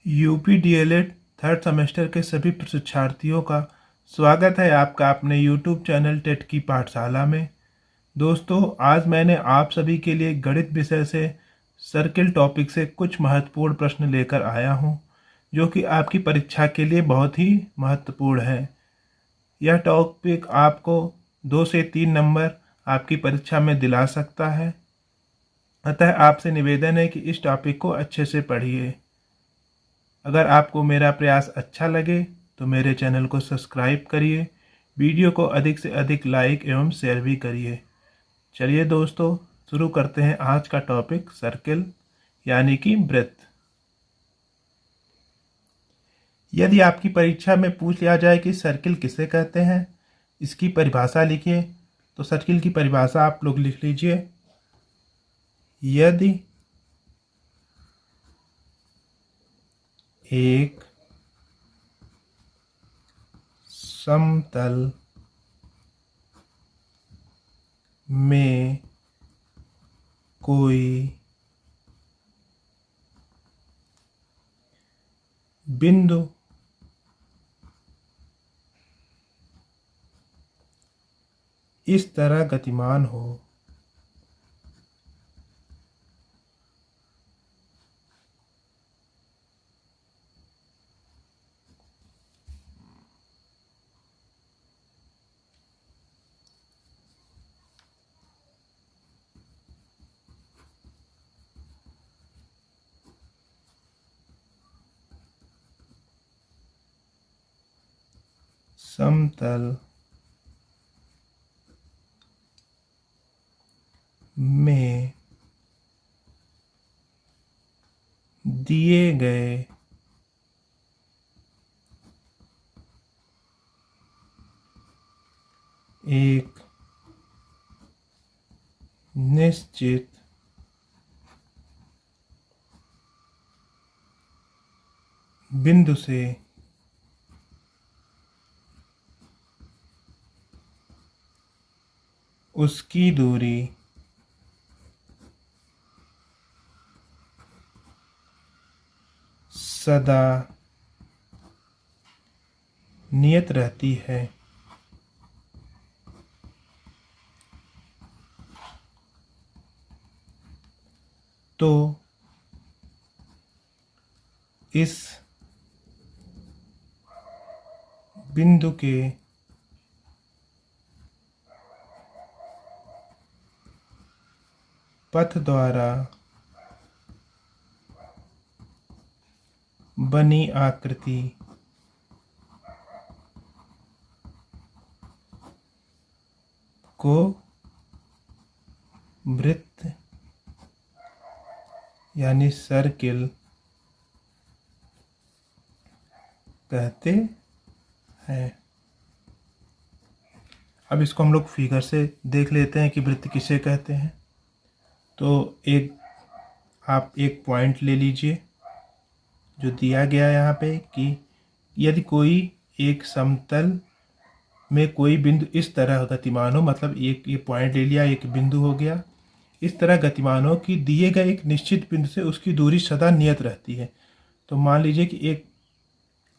UP DElEd third semester के सभी प्रशिक्षार्थियों का स्वागत है आपका अपने यूट्यूब चैनल टेट की पाठशाला में। दोस्तों, आज मैंने आप सभी के लिए गणित विषय से सर्किल टॉपिक से कुछ महत्वपूर्ण प्रश्न लेकर आया हूं, जो कि आपकी परीक्षा के लिए बहुत ही महत्वपूर्ण है। यह टॉपिक आपको 2 से 3 नंबर आपकी परीक्षा में दिला सकता है, अतः आपसे निवेदन है कि इस टॉपिक को अच्छे से पढ़िए। अगर आपको मेरा प्रयास अच्छा लगे तो मेरे चैनल को सब्सक्राइब करिए, वीडियो को अधिक से अधिक लाइक एवं शेयर भी करिए। चलिए दोस्तों, शुरू करते हैं आज का टॉपिक सर्किल यानी कि वृत्त। यदि आपकी परीक्षा में पूछ लिया जाए कि सर्किल किसे कहते हैं, इसकी परिभाषा लिखिए, तो सर्किल की परिभाषा आप लोग लिख लीजिए। यदि एक समतल में कोई बिंदु इस तरह गतिमान हो समतल में दिए गए एक निश्चित बिंदु से उसकी दूरी सदा नियत रहती है। तो इस बिंदु के पथ द्वारा बनी आकृति को वृत्त यानी सर्किल कहते हैं। अब इसको हम लोग फिगर से देख लेते हैं कि वृत्त किसे कहते हैं। तो आप एक पॉइंट ले लीजिए जो दिया गया है यहाँ पे कि यदि कोई एक समतल में कोई बिंदु इस तरह गतिमान हो, मतलब ये पॉइंट ले लिया, एक बिंदु हो गया, इस तरह गतिमान हो कि दिए गए एक निश्चित बिंदु से उसकी दूरी सदा नियत रहती है। तो मान लीजिए कि एक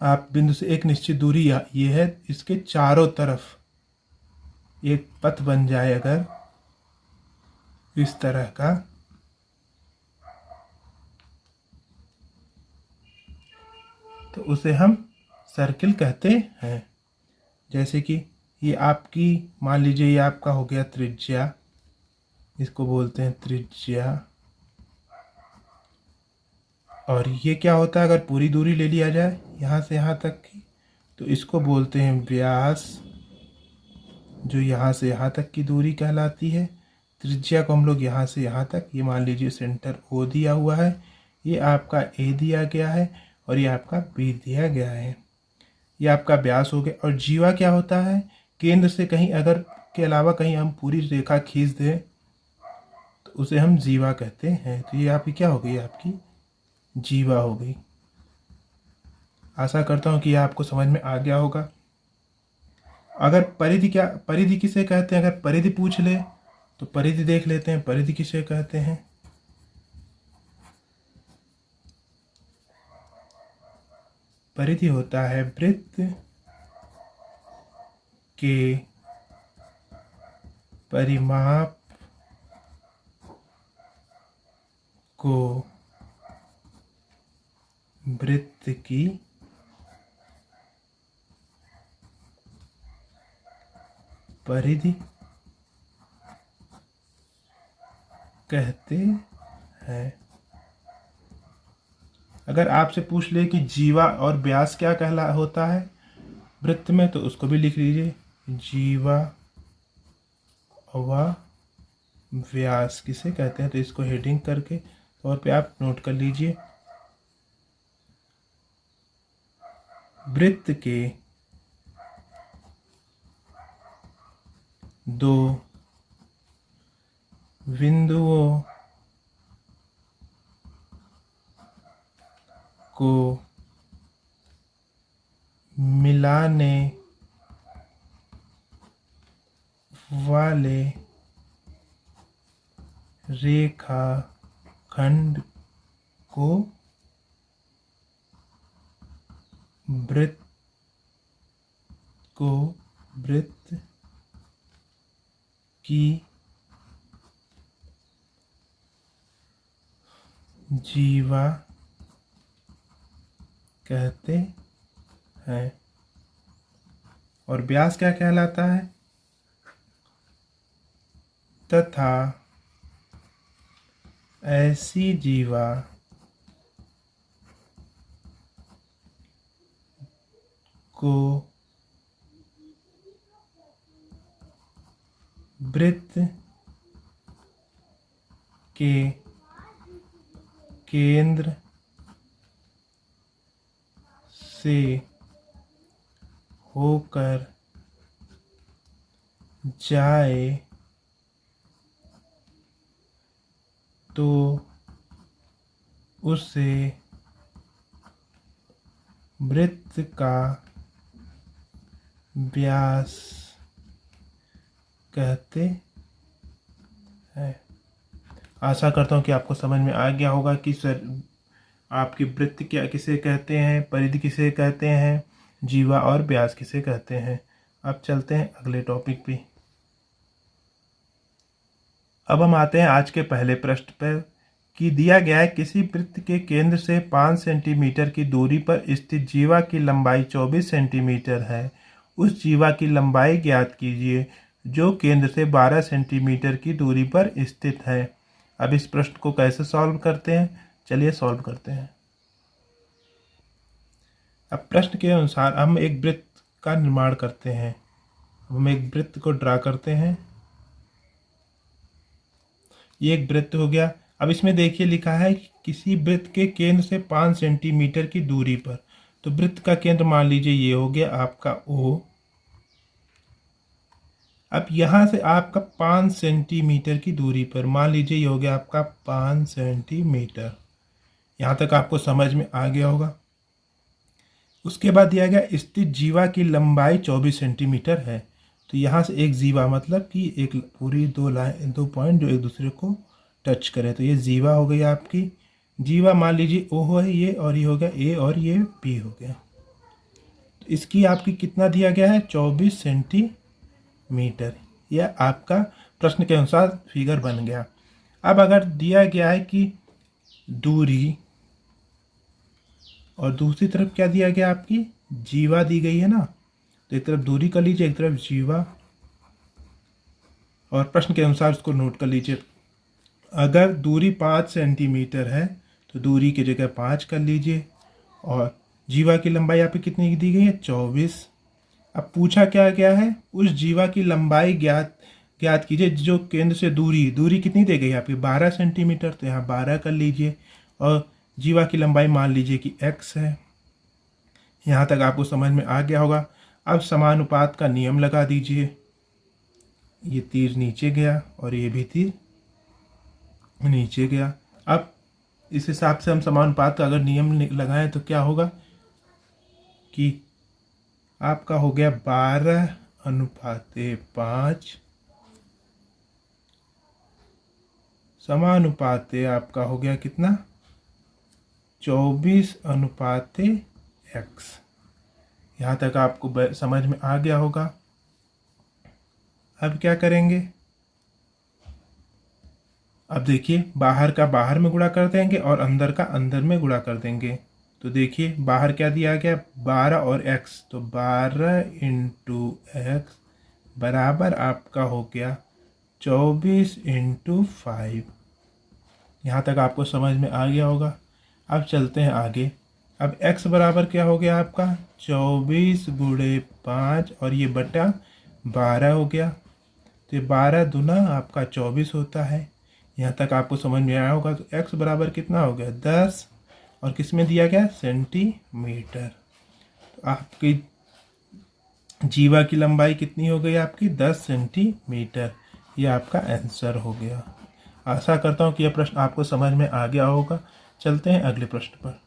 आप बिंदु से एक निश्चित दूरी ये है, इसके चारों तरफ एक पथ बन जाए अगर इस तरह का, तो उसे हम सर्किल कहते हैं। जैसे कि ये आपकी मान लीजिए ये आपका हो गया त्रिज्या, इसको बोलते हैं त्रिज्या। और ये क्या होता है, अगर पूरी दूरी ले लिया जाए यहाँ से यहाँ तक की, तो इसको बोलते हैं व्यास, जो यहाँ से यहाँ तक की दूरी कहलाती है। त्रिज्या को हम लोग यहाँ से यहाँ तक, ये मान लीजिए सेंटर ओ दिया हुआ है, ये आपका ए दिया गया है और ये आपका बी दिया गया है। ये आपका व्यास हो गया। और जीवा क्या होता है, केंद्र से कहीं अगर के अलावा कहीं हम पूरी रेखा खींच दें तो उसे हम जीवा कहते हैं। तो ये आपकी क्या हो गई, आपकी जीवा हो गई। आशा करता हूँ कि यह आपको समझ में आ गया होगा। अगर परिधि किसे कहते हैं, अगर परिधि पूछ ले तो परिधि देख लेते हैं, परिधि किसे कहते हैं। परिधि होता है वृत्त के परिमाप को वृत्त की परिधि कहते हैं। अगर आपसे पूछ ले कि जीवा और व्यास क्या कहला होता है वृत्त में, तो उसको भी लिख लीजिए, जीवा व व्यास किसे कहते हैं, तो इसको हेडिंग करके तौर पे आप नोट कर लीजिए। वृत्त के दो बिंदुओं को मिलाने वाले रेखाखंड को वृत्त की जीवा कहते हैं। और व्यास क्या कहलाता है, तथा ऐसी जीवा को वृत्त के केंद्र से होकर जाए तो उसे वृत्त का व्यास कहते हैं। आशा करता हूँ कि आपको समझ में आ गया होगा कि सर आपकी वृत्त क्या किसे कहते हैं, परिधि किसे कहते हैं, जीवा और व्यास किसे कहते हैं। अब चलते हैं अगले टॉपिक पे। अब हम आते हैं आज के पहले प्रश्न पर कि दिया गया है किसी वृत्त के केंद्र से 5 सेंटीमीटर की दूरी पर स्थित जीवा की लंबाई 24 सेंटीमीटर है। उस जीवा की लंबाई ज्ञात कीजिए जो केंद्र से 12 सेंटीमीटर की दूरी पर स्थित है। अब इस प्रश्न को कैसे सॉल्व करते हैं, चलिए सॉल्व करते हैं। अब प्रश्न के अनुसार हम एक वृत्त का निर्माण करते हैं। हम एक वृत्त को ड्रा करते हैं। ये एक वृत्त हो गया। अब इसमें देखिए लिखा है किसी वृत्त के केंद्र से 5 सेंटीमीटर की दूरी पर, तो वृत्त का केंद्र मान लीजिए ये हो गया आपका O। अब यहाँ से आपका 5 सेंटीमीटर की दूरी पर मान लीजिए ये हो गया आपका 5 सेंटीमीटर। यहाँ तक आपको समझ में आ गया होगा। उसके बाद दिया गया स्थित जीवा की लंबाई 24 सेंटीमीटर है। तो यहाँ से एक जीवा मतलब कि एक पूरी दो पॉइंट जो एक दूसरे को टच करें, तो ये जीवा हो गई आपकी। जीवा मान लीजिए O है ये, और ये हो गया A और ये B हो गया। तो इसकी आपकी कितना दिया गया है, 24 सेंटीमीटर। यह आपका प्रश्न के अनुसार फिगर बन गया। अब अगर दिया गया है कि दूरी, और दूसरी तरफ क्या दिया गया, आपकी जीवा दी गई है ना, तो एक तरफ दूरी कर लीजिए, एक तरफ जीवा, और प्रश्न के अनुसार उसको नोट कर लीजिए। अगर दूरी 5 सेंटीमीटर है तो दूरी की जगह 5 कर लीजिए, और जीवा की लंबाई यहाँ पे कितनी दी गई है, 24। अब पूछा क्या गया है, उस जीवा की लंबाई ज्ञात कीजिए जो केंद्र से दूरी कितनी दी गई है आपकी, 12 सेंटीमीटर, तो यहाँ 12 कर लीजिए, और जीवा की लंबाई मान लीजिए कि x है। यहाँ तक आपको समझ में आ गया होगा। अब समानुपात का नियम लगा दीजिए। ये तीर नीचे गया और ये भी तीर नीचे गया। अब इस हिसाब से हम समानुपात का अगर नियम लगाएं तो क्या होगा कि आपका हो गया 12:5, समानुपात आपका हो गया कितना, 24:1। x। यहाँ तक आपको समझ में आ गया होगा। अब क्या करेंगे, अब देखिए बाहर का बाहर में गुणा कर देंगे और अंदर का अंदर में गुणा कर देंगे। तो देखिए बाहर क्या दिया गया, 12 और x, तो 12 इंटू एक्स बराबर आपका हो गया 24 इंटू 5। यहाँ तक आपको समझ में आ गया होगा। अब चलते हैं आगे। अब x बराबर क्या हो गया आपका 24 गुणे 5 और ये बटा 12 हो गया। तो ये 12 दूना आपका 24 होता है। यहाँ तक आपको समझ में आया होगा। तो x बराबर कितना हो गया 10 और किस में दिया गया सेंटीमीटर। तो आपकी जीवा की लंबाई कितनी हो गई आपकी 10 सेंटीमीटर। ये आपका आंसर हो गया। आशा करता हूँ कि यह प्रश्न आपको समझ में आ गया होगा। चलते हैं अगले प्रश्न पर।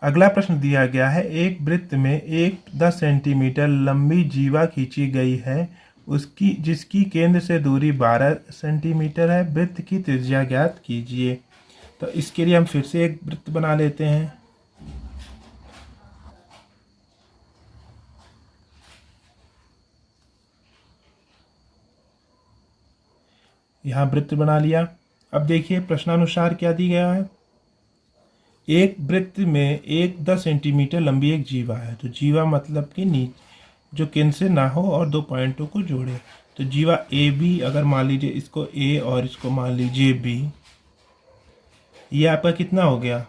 अगला प्रश्न दिया गया है, एक वृत्त में एक 10 सेंटीमीटर लंबी जीवा खींची गई है, उसकी जिसकी केंद्र से दूरी 12 सेंटीमीटर है। वृत्त की त्रिज्या ज्ञात कीजिए। तो इसके लिए हम फिर से एक वृत्त बना लेते हैं। यहाँ वृत्त बना लिया। अब देखिए प्रश्नानुसार क्या दी गया है, एक वृत्त में एक 10 सेंटीमीटर लंबी एक जीवा है। तो जीवा मतलब कि जो केंद्र से ना हो और दो पॉइंटों को जोड़े। तो जीवा ए बी, अगर मान लीजिए इसको ए और इसको मान लीजिए बी, ये आपका कितना हो गया,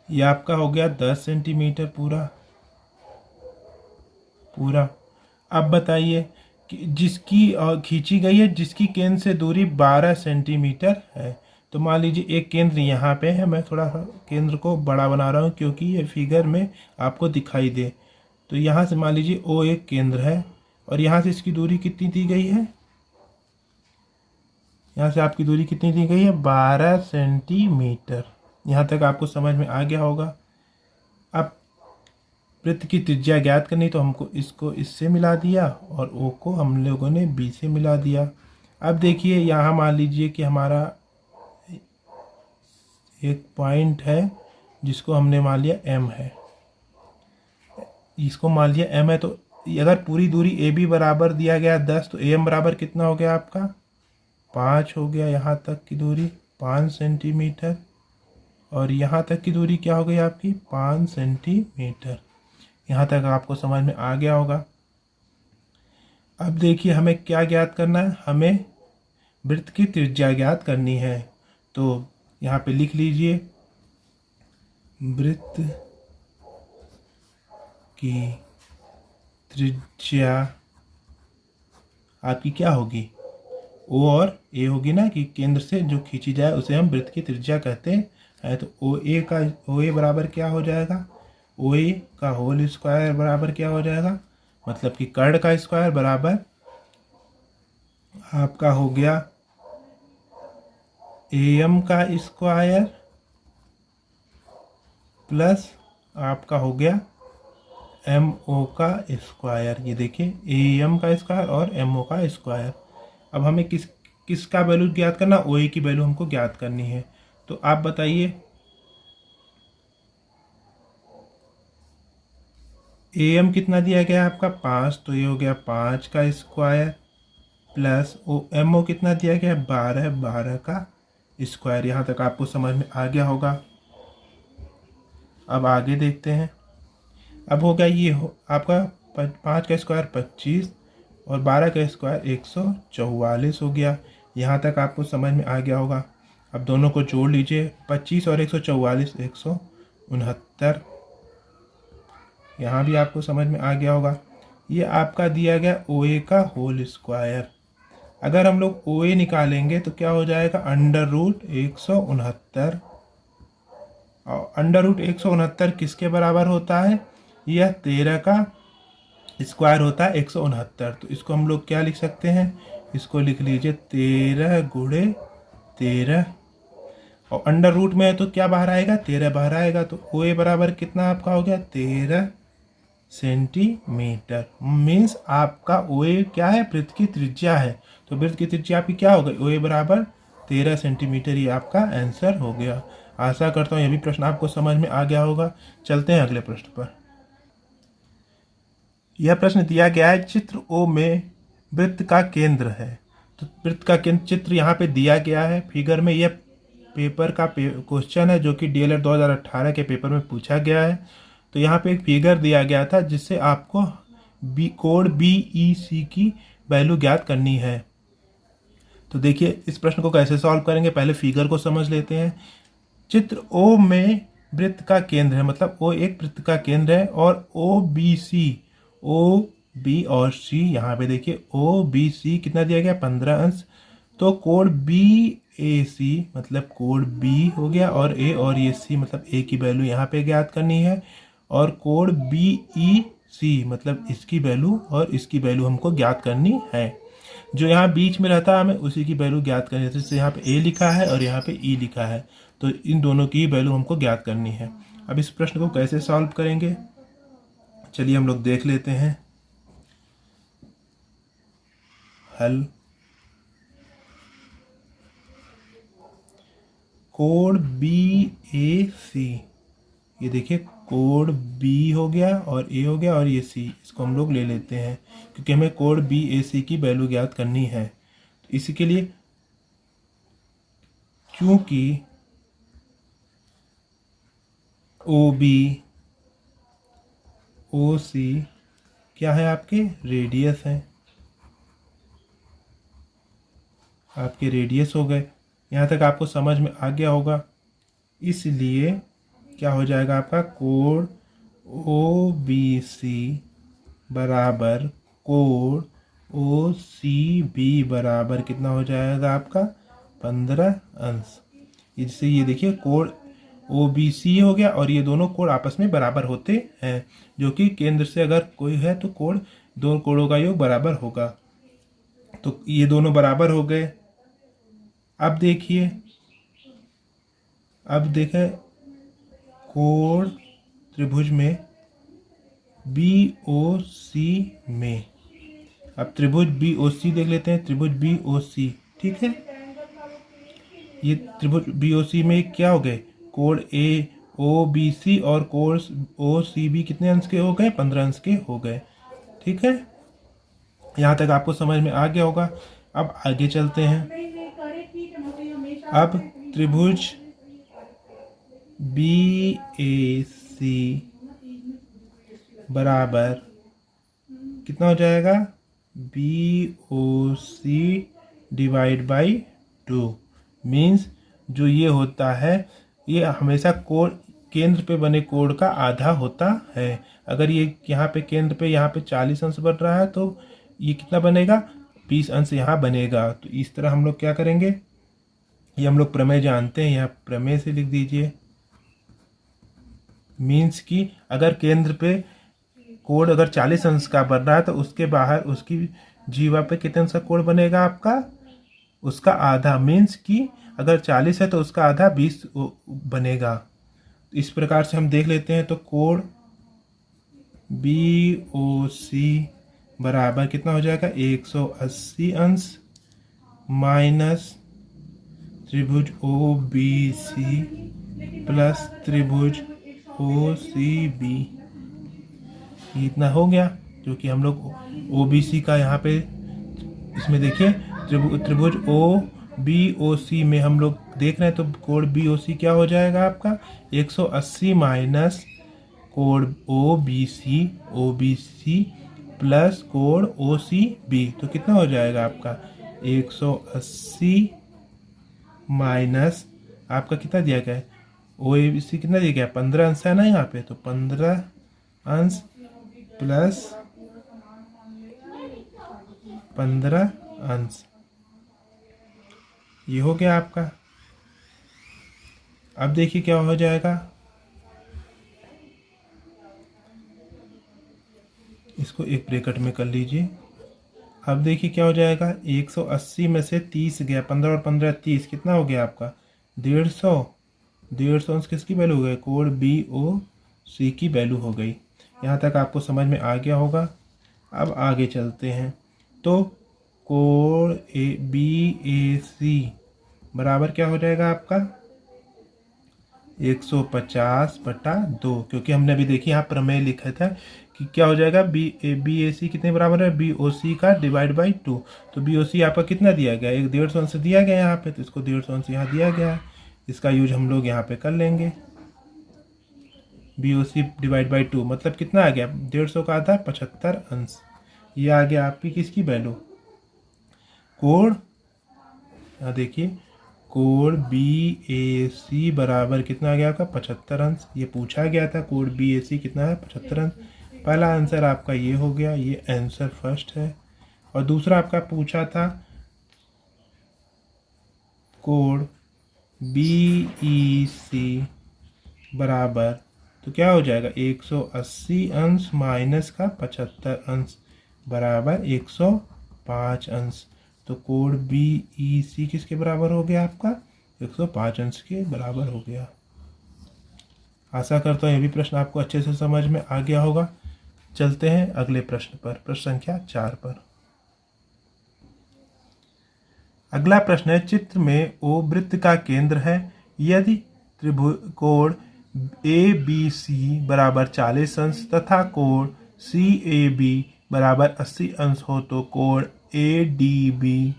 ये आपका हो गया 10 सेंटीमीटर पूरा। अब बताइए कि जिसकी खींची गई है, जिसकी केंद्र से दूरी 12 सेंटीमीटर है। तो मान लीजिए एक केंद्र यहाँ पे है, मैं थोड़ा सा केंद्र को बड़ा बना रहा हूँ क्योंकि ये फिगर में आपको दिखाई दे। तो यहाँ से मान लीजिए ओ एक केंद्र है और यहाँ से इसकी दूरी कितनी दी गई है, यहाँ से आपकी दूरी कितनी दी गई है 12 सेंटीमीटर। यहाँ तक आपको समझ में आ गया होगा। अब वृत्त की त्रिज्या ज्ञात करनी, तो हमको इसको इससे मिला दिया और ओ को हम लोगों ने बी से मिला दिया। अब देखिए यहाँ मान लीजिए कि हमारा एक पॉइंट है जिसको हमने मान लिया एम है, इसको मान लिया एम है। तो अगर पूरी दूरी ए बी बराबर दिया गया 10, तो ए एम बराबर कितना हो गया आपका 5 हो गया। यहाँ तक की दूरी 5 सेंटीमीटर और यहाँ तक की दूरी क्या हो गई आपकी 5 सेंटीमीटर। यहाँ तक आपको समझ में आ गया होगा। अब देखिए हमें क्या ज्ञात करना है, हमें वृत्त की त्रिज्या ज्ञात करनी है। तो यहाँ पे लिख लीजिए, वृत्त की त्रिज्या आपकी क्या होगी, ओ और ए होगी ना, कि केंद्र से जो खींची जाए उसे हम वृत्त की त्रिज्या कहते हैं। तो ओ ए बराबर क्या हो जाएगा, ओ ए का होल स्क्वायर बराबर क्या हो जाएगा, मतलब कि कर्ण का स्क्वायर बराबर आपका हो गया ए एम का स्क्वायर प्लस आपका हो गया एम ओ का स्क्वायर। ये देखिए ए एम का स्क्वायर और एम ओ का स्क्वायर। अब हमें किसका वैल्यू ज्ञात करना, ओ ए की वैल्यू हमको ज्ञात करनी है। तो आप बताइए ए एम कितना दिया गया आपका 5, तो ये हो गया 5 का square plus O M O कितना दिया गया 12 का स्क्वायर। यहाँ तक आपको समझ में आ गया होगा। अब आगे देखते हैं। अब हो गया ये आपका 5 का स्क्वायर 25 और 12 का स्क्वायर 144 हो गया। यहाँ तक आपको समझ में आ गया होगा। अब दोनों को जोड़ लीजिए, 25 और 144 169। यहाँ भी आपको समझ में आ गया होगा। ये आपका दिया गया ओ ए का होल स्क्वायर। अगर हम लोग ओ ए निकालेंगे तो क्या हो जाएगा अंडर रूट 169। और अंडर रूट 169 किसके बराबर होता है, यह 13 का स्क्वायर होता है 169। तो इसको हम लोग क्या लिख सकते हैं, इसको लिख लीजिए 13 गुणे 13 और अंडर रूट में है तो क्या बाहर आएगा 13 बाहर आएगा। तो ओ ए बराबर कितना आपका हो गया 13 सेंटीमीटर। मीन्स आपका ओ ए क्या है, वृत्त की त्रिज्या है। तो वृत्त की त्रिज्या आपकी क्या हो गई, ओ ए बराबर 13 सेंटीमीटर ये आपका आंसर हो गया। आशा करता हूँ यह भी प्रश्न आपको समझ में आ गया होगा। चलते हैं अगले प्रश्न पर। यह प्रश्न दिया गया है, चित्र ओ में वृत्त का केंद्र है। तो वृत्त का केंद्र चित्र यहाँ पे दिया गया है फिगर में। यह पेपर का क्वेश्चन है जो कि DLED 2018 के पेपर में पूछा गया है। तो यहाँ पे एक फिगर दिया गया था जिससे आपको कोड BEC की वैल्यू ज्ञात करनी है। तो देखिए इस प्रश्न को कैसे सॉल्व करेंगे, पहले फिगर को समझ लेते हैं। चित्र O में वृत्त का केंद्र है, मतलब O एक वृत्त का केंद्र है और OBC, O B और C, यहाँ पे देखिए OBC कितना दिया गया, 15 अंश। तो कोड BAC मतलब कोड B हो गया, और A और ये C मतलब A की वैल्यू यहाँ पे ज्ञात करनी है, और कोड BEC मतलब इसकी वैल्यू और इसकी वैल्यू हमको ज्ञात करनी है। जो यहाँ बीच में रहता है हमें उसी की वैल्यू ज्ञात करनी है। जैसे यहाँ पे A लिखा है और यहाँ पे E लिखा है, तो इन दोनों की वैल्यू हमको ज्ञात करनी है। अब इस प्रश्न को कैसे सॉल्व करेंगे, चलिए हम लोग देख लेते हैं। हल, कोड BAC, ये देखिए कोड B हो गया और A हो गया और ये C, इसको हम लोग ले लेते हैं क्योंकि हमें कोड BAC की वैल्यू ज्ञात करनी है। तो इसी के लिए चूंकि OB OC क्या है, आपके रेडियस है, आपके रेडियस हो गए। यहाँ तक आपको समझ में आ गया होगा। इसलिए क्या हो जाएगा आपका, कोड OBC बराबर कोड OCB बराबर कितना हो जाएगा आपका, 15 अंश। इससे ये देखिए कोड OBC हो गया और ये दोनों कोड आपस में बराबर होते हैं, जो कि केंद्र से अगर कोई है तो कोड, दो कोडों का योग बराबर होगा। तो ये दोनों बराबर हो गए। अब देखिए, अब देखें कोड त्रिभुज में BOC में, अब त्रिभुज BOC देख लेते हैं। त्रिभुज BOC, ठीक है, ये त्रिभुज BOC में क्या हो गए, कोड OBC और कोड OCB कितने अंश के हो गए, 15 अंश के हो गए। ठीक है, यहाँ तक आपको समझ में आ गया होगा। अब आगे चलते हैं। अब त्रिभुज BAC बराबर कितना हो जाएगा, BOC डिवाइड बाई 2। मीन्स जो ये होता है ये हमेशा कोण केंद्र पे बने कोण का आधा होता है। अगर ये यहाँ पे केंद्र पे यहाँ पे 40 अंश बन रहा है तो ये कितना बनेगा, 20 अंश यहाँ बनेगा। तो इस तरह हम लोग क्या करेंगे, ये हम लोग प्रमेय जानते हैं, यहाँ प्रमेय से लिख दीजिए। मीन्स कि अगर केंद्र पे कोण अगर 40 अंश का बन रहा है तो उसके बाहर उसकी जीवा पे कितने अंश का कोण बनेगा आपका, उसका आधा। मीन्स कि अगर 40 है तो उसका आधा 20 बनेगा। इस प्रकार से हम देख लेते हैं। तो कोण BOC बराबर कितना हो जाएगा, 180 अंश माइनस त्रिभुज OBC प्लस त्रिभुज OCB, इतना हो गया। जो कि हम लोग OBC का यहाँ पे इसमें देखिए त्रिभुज OBOC में हम लोग देख रहे हैं, तो कोण BOC क्या हो जाएगा आपका, 180 माइनस कोण OBC प्लस कोण OCB, तो कितना हो जाएगा आपका 180 माइनस आपका कितना दिया गया है, OBC कितना दिया गया, 15 अंश है ना यहाँ पे, तो 15 अंश प्लस 15 अंश, ये हो गया आपका। अब देखिए क्या हो जाएगा, इसको एक ब्रैकेट में कर लीजिए। अब देखिए क्या हो जाएगा, 180 में से 30 गया, 15 और 15 30, कितना हो गया आपका 150 अंश किसकी वैल्यू हो गई, कोण BOC की वैल्यू हो गई। यहाँ तक आपको समझ में आ गया होगा। अब आगे चलते हैं। तो कोण BAC बराबर क्या हो जाएगा आपका 150/2, क्योंकि हमने अभी देखिए यहाँ प्रमेय लिखा था कि क्या हो जाएगा बी ए सी कितने बराबर है, बी ओ सी का डिवाइड बाई 2। तो बी ओ सी आपका कितना दिया गया, 150 अंश दिया गया यहाँ पे, तो इसको 150 अंश यहाँ दिया गया है, इसका यूज हम लोग यहाँ पे कर लेंगे। B O C divide by 2 मतलब कितना आ गया, 150 का आधा 75 अंश। ये आ गया आपकी किसकी वैल्यू, कोण, यहाँ देखिए कोण बी ए सी बराबर कितना आ गया आपका 75 अंश। ये पूछा गया था कोण बी ए सी कितना है 75 अंश। पहला आंसर आपका ये हो गया, ये आंसर फर्स्ट है। और दूसरा आपका पूछा था कोण बी ई सी बराबर, तो क्या हो जाएगा 180 अंश माइनस का 75 अंश बराबर 105 अंश। तो कोण बी ई सी किसके बराबर हो गया आपका 105 अंश के बराबर हो गया। आशा करता हूँ ये भी प्रश्न आपको अच्छे से समझ में आ गया होगा। चलते हैं अगले प्रश्न पर, प्रश्न संख्या 4 पर। अगला प्रश्न है, चित्र में ओ वृत्त का केंद्र है। यदि त्रिभुज ए बी सी बराबर 40 अंश तथा कोण सी ए बी बराबर 80 अंश हो तो कोण ए डी बी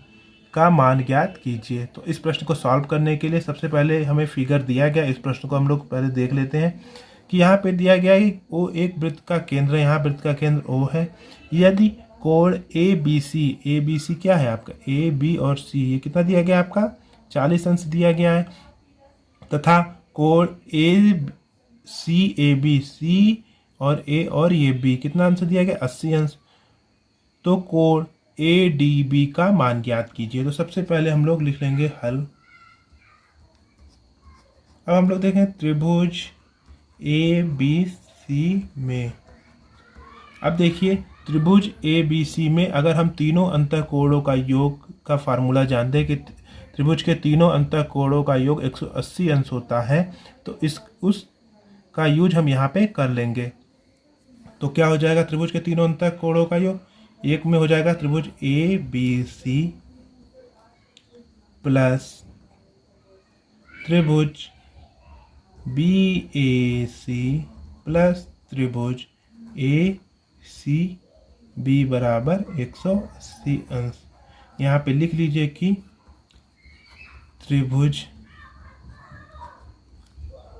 का मान ज्ञात कीजिए। तो इस प्रश्न को सॉल्व करने के लिए सबसे पहले हमें फिगर दिया गया, इस प्रश्न को हम लोग पहले देख लेते हैं कि यहाँ पे दिया गया है ओ एक वृत्त का केंद्र है, यहाँ वृत्त का केंद्र ओ है। यदि कोण ए बी सी क्या है आपका ए बी और सी, ये कितना दिया गया आपका 40 अंश दिया गया है, तथा कोण ए सी ए बी, सी और ए और ये बी कितना अंश दिया गया 80 अंश, तो कोण ए डी बी का मान ज्ञात कीजिए। तो सबसे पहले हम लोग लिख लेंगे हल। अब हम लोग देखें त्रिभुज ए बी सी में, अब देखिए त्रिभुज ए बी सी में अगर हम तीनों अंतःकोणों का योग का फार्मूला जानते हैं कि त्रिभुज के तीनों अंतःकोणों का योग 180 अंश होता है, तो उस का यूज हम यहाँ पे कर लेंगे। तो क्या हो जाएगा त्रिभुज के तीनों अंतःकोणों का योग, एक में हो जाएगा त्रिभुज ए बी सी प्लस त्रिभुज बी ए सी प्लस त्रिभुज ए सी बी बराबर 180 अंश। यहाँ पे लिख लीजिए कि त्रिभुज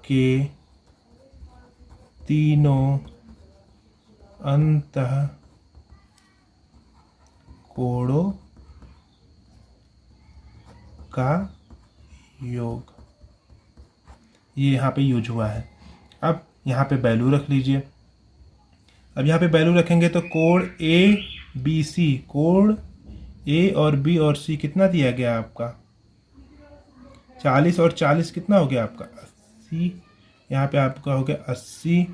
के तीनों अंतः कोणों का योग, ये यहाँ पे यूज हुआ है। अब यहाँ पे वैल्यू रख लीजिए। अब यहाँ पे वैल्यू रखेंगे तो कोण ए बी सी, कोण ए और बी और सी कितना दिया गया आपका 40 और 40 कितना हो गया आपका 80, यहाँ पे आपका हो गया 80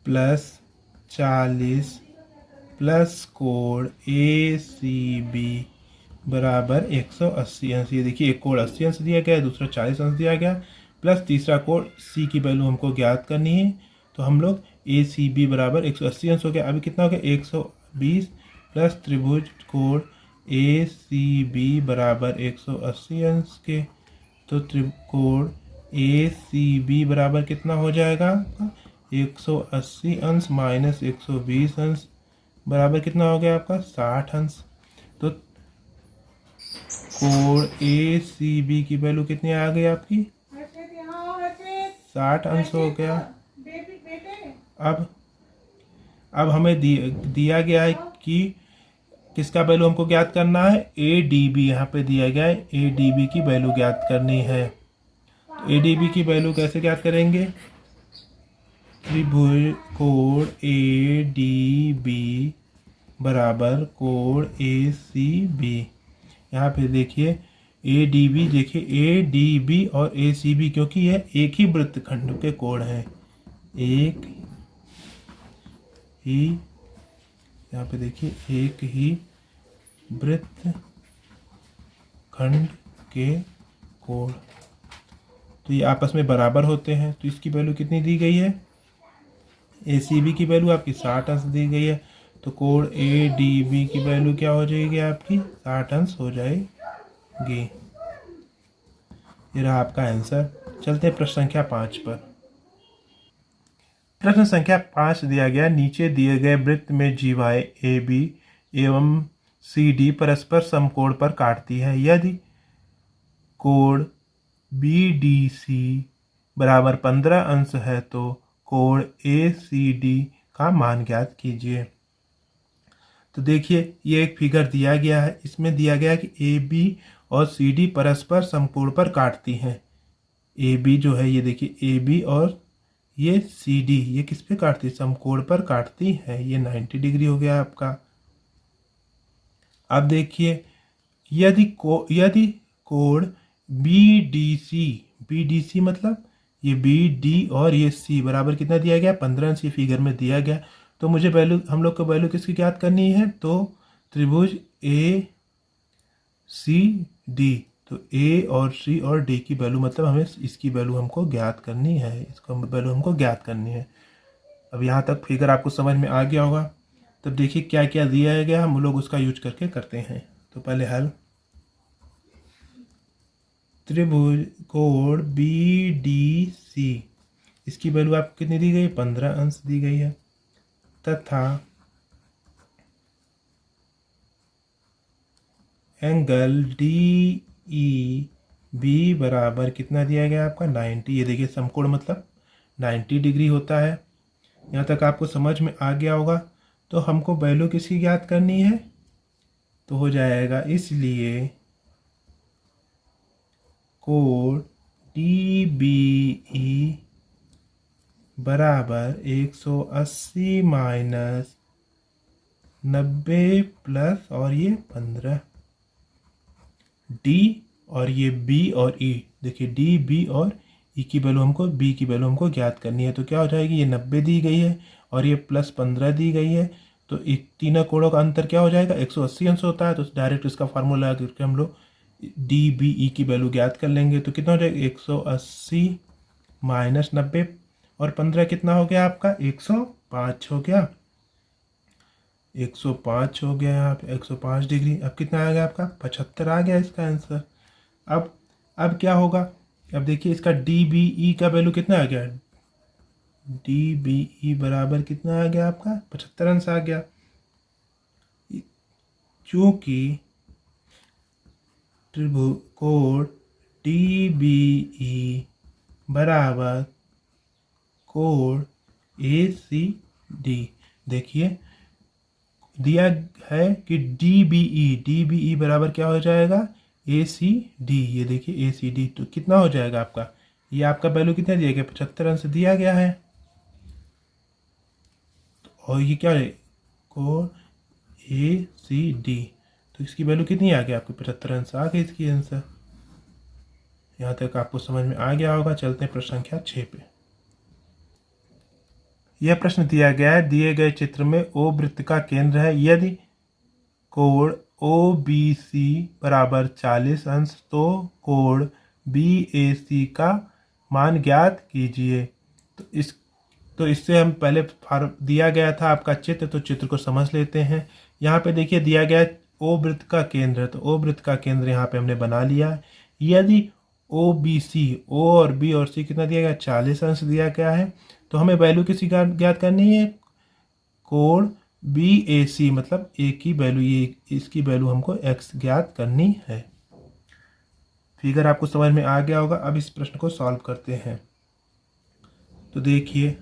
प्लस 40 प्लस कोण ए सी बी बराबर 180 अंश। ये देखिए एक कोण 80 अंश दिया गया है, दूसरा 40 अंश दिया गया, प्लस तीसरा कोण सी की वैल्यू हमको ज्ञात करनी है। तो हम लोग ए सी बी बराबर 180 अंश हो गया। अभी कितना हो गया 120 प्लस त्रिभुज कोण ए सी बी बराबर 180 अंश के, तो त्रिकोण ए सी बी बराबर कितना हो जाएगा 180 अंश माइनस 120 अंश बराबर कितना हो गया आपका 60 अंश। तो कोण ए सी बी की वैल्यू कितनी आ गई आपकी 60 अंश हो गया। अब हमें दिया गया है कि किसका वैल्यू हमको ज्ञात करना है ए डी बी, यहाँ पे दिया गया है ए डी बी की वैल्यू ज्ञात करनी है। तो ए डी बी की वैल्यू कैसे ज्ञात करेंगे, त्रिभुज कोण ए डी बी बराबर कोण ए सी बी। यहाँ पे देखिए ए डी बी, देखिए ए डी बी और ए सी बी क्योंकि यह एक ही वृत्तखंड के कोण है, एक ही, यहाँ पे देखिए एक ही वृत्तखंड के कोण, तो ये आपस में बराबर होते हैं। तो इसकी वैल्यू कितनी दी गई है ए सी बी की वैल्यू आपकी 60 अंश दी गई है। तो कोण ए डी बी की वैल्यू क्या हो जाएगी आपकी 60 अंश हो जाएगी। ये रहा आपका आंसर। चलते हैं प्रश्न संख्या 5 पर। प्रश्न संख्या 5 दिया गया, नीचे दिए गए वृत्त में जीवाएं ए बी एवं सी डी परस्पर समकोण पर काटती है। यदि कोण बी डी सी बराबर 15 अंश है तो कोण ए सी डी का मान ज्ञात कीजिए। तो देखिए ये एक फिगर दिया गया है, इसमें दिया गया है कि ए बी और सी डी परस्पर समकोण पर काटती हैं। ए बी जो है ये देखिए, ए बी और ये सी डी ये किस पे काटती है, समकोण पर काटती है। ये 90 डिग्री हो गया आपका। अब देखिए यदि कोण बी डी सी मतलब ये बी डी और ये सी बराबर कितना दिया गया, 15 अंश फिगर में दिया गया। तो मुझे वैल्यू, हम लोग को वैल्यू किसकी ज्ञात करनी है, तो त्रिभुज ए सी डी, तो ए और सी और डी की वैल्यू मतलब हमें इसकी वैल्यू हमको ज्ञात करनी है, इसको वैल्यू हमको ज्ञात करनी है। अब यहाँ तक फिगर आपको समझ में आ गया होगा। तब देखिए क्या क्या दिया गया, हम लोग उसका यूज करके करते हैं। तो पहले हल, त्रिभुज कोण बी डी सी, इसकी वैल्यू आपको कितनी दी गई, 15 अंश दी गई है, तथा एंगल डी ई बी बराबर कितना दिया गया आपका 90। ये देखिए समकोण मतलब 90 डिग्री होता है। यहाँ तक आपको समझ में आ गया होगा। तो हमको वैल्यू किसकी ज्ञात करनी है, तो हो जाएगा इसलिए कोण डी बी ई बराबर 180 माइनस 90 प्लस और ये 15, डी और ये बी और ई, देखिए डी बी और ई की वैल्यू हमको, बी की वैल्यू हमको ज्ञात करनी है। तो क्या हो जाएगी, ये 90 दी गई है और ये प्लस 15 दी गई है। तो तीनों कोणों का अंतर क्या हो जाएगा, 180 अंश होता है। तो डायरेक्ट इसका फार्मूला करके हम लोग डी बी ई की वैल्यू ज्ञात कर लेंगे। तो कितना हो जाएगा, 180 माइनस 90 और 15 कितना हो गया आपका, 105 हो गया। 105 हो गया यहाँ पे, 105 डिग्री। अब कितना आ गया आपका, 75 आ गया इसका आंसर। अब क्या होगा, अब देखिए इसका डी बी ई का वैल्यू कितना आ गया, डी बी ई बराबर कितना आ गया आपका, 75 अंश आ गया। चूंकि त्रिभुज कोण डी बी ई बराबर कोण ए सी डी, देखिए दिया है कि डी बी ई बराबर क्या हो जाएगा, ए सी डी। ये देखिए ए सी डी, तो कितना हो जाएगा आपका, ये आपका वैल्यू कितना दिया गया, 75 अंश दिया गया है। और ये क्या है, कोण ए सी डी, तो इसकी वैल्यू कितनी आ गई आपकी, 75 अंश आ गई इसकी आंसर। यहाँ तक आपको समझ में आ गया होगा। चलते हैं प्रश्न संख्या 6 पे। यह प्रश्न दिया गया है, दिए गए चित्र में ओ वृत्त का केंद्र है। यदि कोण ओ बी सी बराबर 40 अंश तो कोण बी ए सी का मान ज्ञात कीजिए। तो इससे हम पहले दिया गया था आपका चित्र, तो चित्र को समझ लेते हैं। यहाँ पे देखिए दिया गया है ओ वृत्त का केंद्र है, तो ओ वृत्त का केंद्र यहाँ पे हमने बना लिया है। यदि ओ बी सी, ओ और बी और सी कितना दिया गया, 40 अंश दिया गया है। तो हमें वैल्यू किसी का ज्ञात करनी है, कोण बी ए सी मतलब ए की वैल्यू, ये इसकी वैल्यू हमको एक्स ज्ञात करनी है। फिगर आपको समझ में आ गया होगा। अब इस प्रश्न को सॉल्व करते हैं। तो देखिए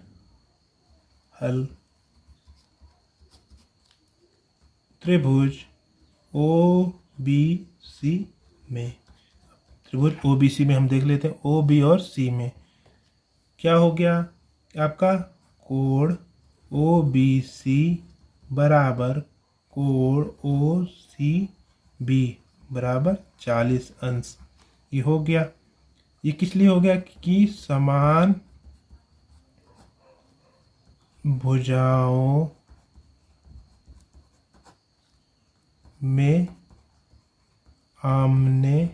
हल, त्रिभुज ओ बी सी में, त्रिभुज ओ बी सी में हम देख लेते हैं, ओ बी और सी में क्या हो गया आपका, कोण ओ बी सी बराबर कोण ओ सी बी बराबर 40 अंश। ये हो गया। ये किस लिए हो गया, कि समान भुजाओं में आमने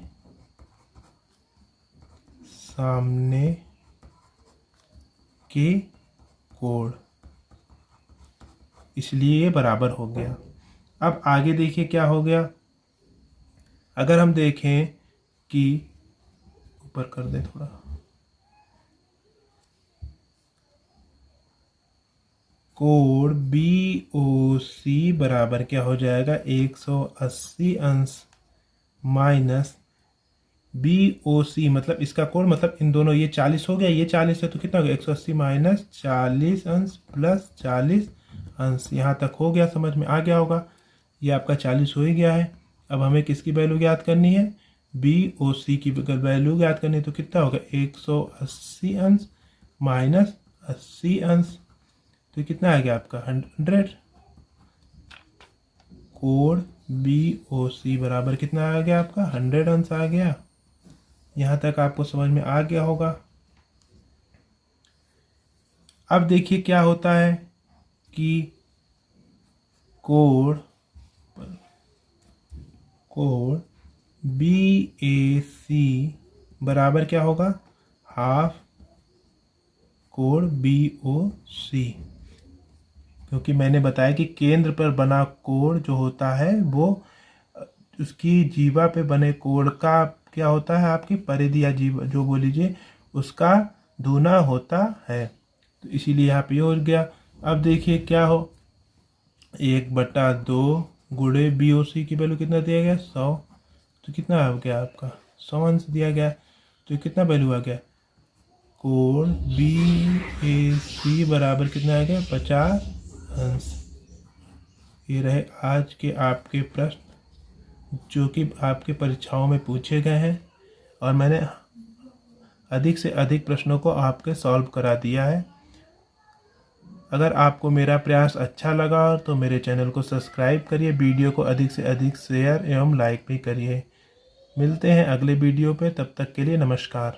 सामने के कोण, इसलिए ये बराबर हो गया। अब आगे देखिए क्या हो गया। अगर हम देखें कि ऊपर कर दे थोड़ा, कोण BOC बराबर क्या हो जाएगा 180 अंश माइनस BOC, मतलब इसका कोण, मतलब इन दोनों, ये 40 हो गया, ये 40 है तो कितना हो गया 180 माइनस 40 अंश प्लस 40 अंश। यहाँ तक हो गया, समझ में आ गया होगा। ये आपका 40 हो ही गया है। अब हमें किसकी वैल्यू ज्ञात करनी है, BOC की वैल्यू ज्ञात करनी है। तो कितना होगा 180 अंश माइनस 80 अंश, तो कितना आ गया आपका 100। कोण BOC बराबर कितना आ गया आपका 100 अंश आ गया। यहाँ तक आपको समझ में आ गया होगा। अब देखिए क्या होता है कि कोण BAC बराबर क्या होगा हाफ कोण BOC, क्योंकि मैंने बताया कि केंद्र पर बना कोण जो होता है वो उसकी जीवा पे बने कोण का क्या होता है, आपकी परिधि या जीवा जो बोल लीजिए उसका दूना होता है। तो इसीलिए यहाँ पे हो गया। अब देखिए क्या हो, 1/2 गुणे BOC की वैल्यू कितना दिया गया 100, तो कितना आ गया आपका 100 अंश दिया गया। तो कितना वैल्यू आ गया, कोण BAC बराबर कितना आ गया 50 अंश। ये रहे आज के आपके प्रश्न जो कि आपके परीक्षाओं में पूछे गए हैं, और मैंने अधिक से अधिक प्रश्नों को आपके सॉल्व करा दिया है। अगर आपको मेरा प्रयास अच्छा लगा तो मेरे चैनल को सब्सक्राइब करिए, वीडियो को अधिक से अधिक शेयर एवं लाइक भी करिए। मिलते हैं अगले वीडियो पे, तब तक के लिए नमस्कार।